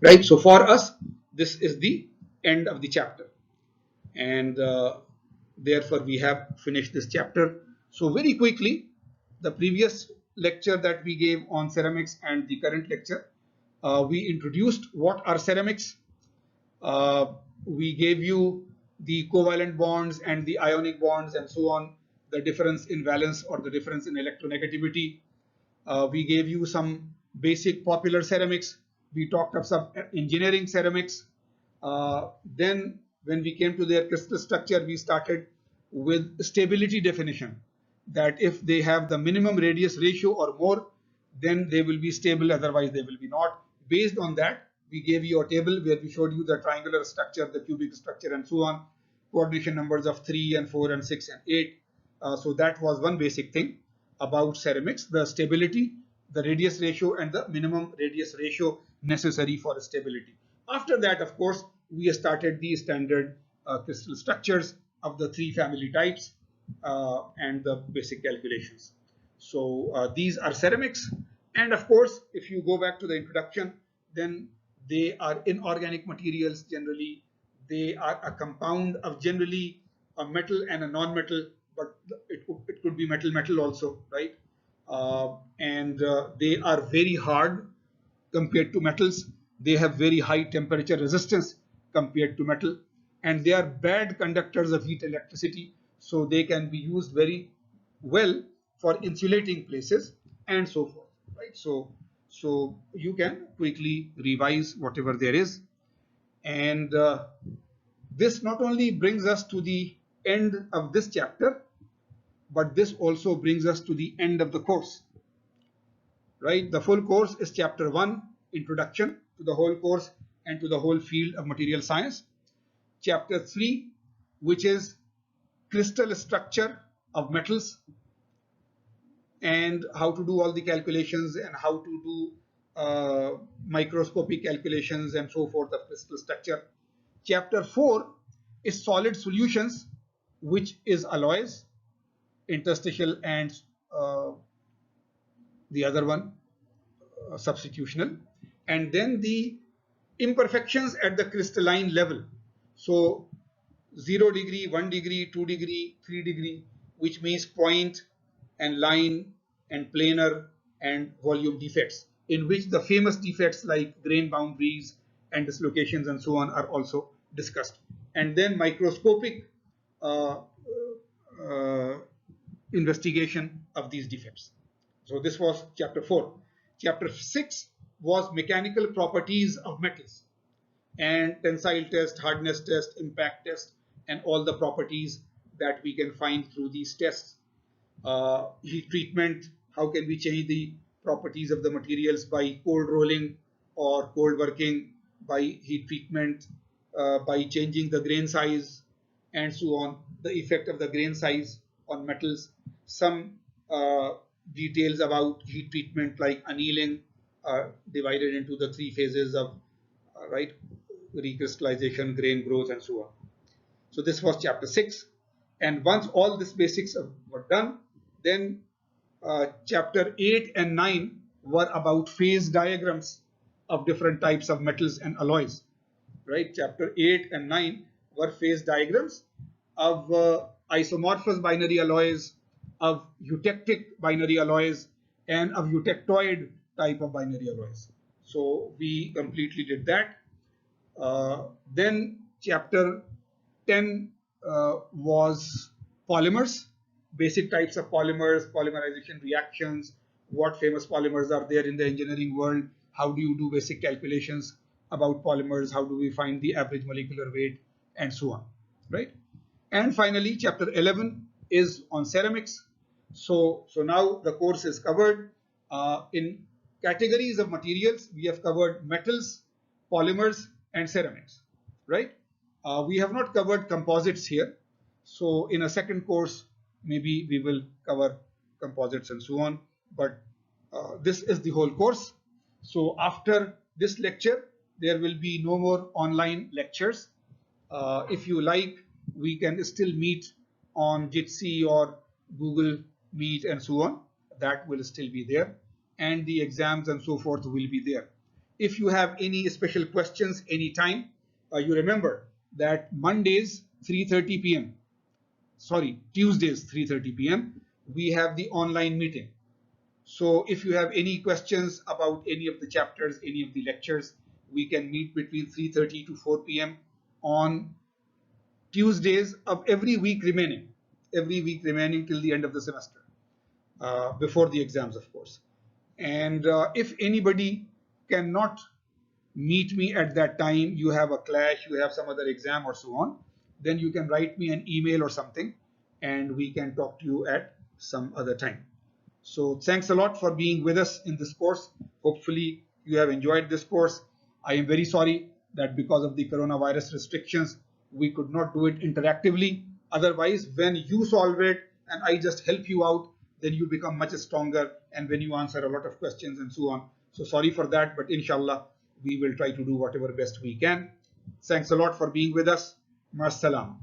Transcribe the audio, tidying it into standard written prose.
right? So for us, this is the end of the chapter, and therefore we have finished this chapter. So very quickly, the previous lecture that we gave on ceramics and the current lecture, we introduced what are ceramics. uh, we gave you the covalent bonds and the ionic bonds and so on, the difference in valence or the difference in electronegativity. We gave you some basic popular ceramics. We talked of some engineering ceramics. Then when we came to their crystal structure, we started with stability definition, that if they have the minimum radius ratio or more, then they will be stable, otherwise they will be not. Based on that, we gave you a table where we showed you the triangular structure, the cubic structure, and so on, coordination numbers of 3 and 4 and 6 and 8. So that was one basic thing about ceramics: the stability, the radius ratio, and the minimum radius ratio necessary for stability. After that, of course, we started the standard crystal structures of the three family types and the basic calculations. So these are ceramics. And of course, if you go back to the introduction, then they are inorganic materials generally. They are a compound of generally a metal and a non-metal, but it could be metal also, right? And they are very hard compared to metals. They have very high temperature resistance compared to metal, and they are bad conductors of heat electricity, so they can be used very well for insulating places and so forth, right? So you can quickly revise whatever there is. And this not only brings us to the end of this chapter, but this also brings us to the end of the course, right? The full course is chapter 1, introduction to the whole course and to the whole field of material science. Chapter 3, which is crystal structure of metals and how to do all the calculations and how to do microscopic calculations and so forth of crystal structure. Chapter 4 is solid solutions, which is alloys, interstitial, and the other one, substitutional. And then the imperfections at the crystalline level. So 0 degree, 1 degree, 2 degree, 3 degree, which means point and line and planar and volume defects, in which the famous defects like grain boundaries and dislocations and so on are also discussed. And then microscopic uh, uh, investigation of these defects. So this was chapter 4. Chapter 6 was mechanical properties of metals and tensile test, hardness test, impact test, and all the properties that we can find through these tests. Heat treatment, how can we change the properties of the materials by cold rolling or cold working, by heat treatment, by changing the grain size, and so on, the effect of the grain size on metals. Some details about heat treatment like annealing, divided into the three phases of right, recrystallization, grain growth, and so on. So this was chapter 6. And once all these basics were done, then chapter 8 and 9 were about phase diagrams of different types of metals and alloys, right? Chapter 8 and 9 were phase diagrams of isomorphous binary alloys, of eutectic binary alloys, and of eutectoid type of binary alloys. So we completely did that. Then chapter 10 was polymers, basic types of polymers, polymerization reactions, what famous polymers are there in the engineering world, how do you do basic calculations about polymers, how do we find the average molecular weight, and so on, right? And finally, chapter 11 is on ceramics. So now the course is covered. In categories of materials, we have covered metals, polymers, and ceramics, right? We have not covered composites here. So in a second course, maybe we will cover composites and so on. But this is the whole course. So after this lecture, there will be no more online lectures. If you like, we can still meet on Jitsi or Google Meet and so on. That will still be there, and the exams and so forth will be there. if you have any special questions anytime, you remember that Mondays 3:30 p.m. Sorry, Tuesdays 3:30 p.m. we have the online meeting. So if you have any questions about any of the chapters, any of the lectures, we can meet between 3:30 to 4 p.m. on Tuesdays of every week remaining till the end of the semester, before the exams, of course. And if anybody cannot meet me at that time, you have a clash, you have some other exam or so on, then you can write me an email or something and we can talk to you at some other time. So thanks a lot for being with us in this course. Hopefully you have enjoyed this course. I am very sorry that because of the coronavirus restrictions, we could not do it interactively. Otherwise, when you solve it and I just help you out, then you become much stronger and when you answer a lot of questions and so on. So sorry for that, but inshallah, we will try to do whatever best we can. Thanks a lot for being with us. Maas salam.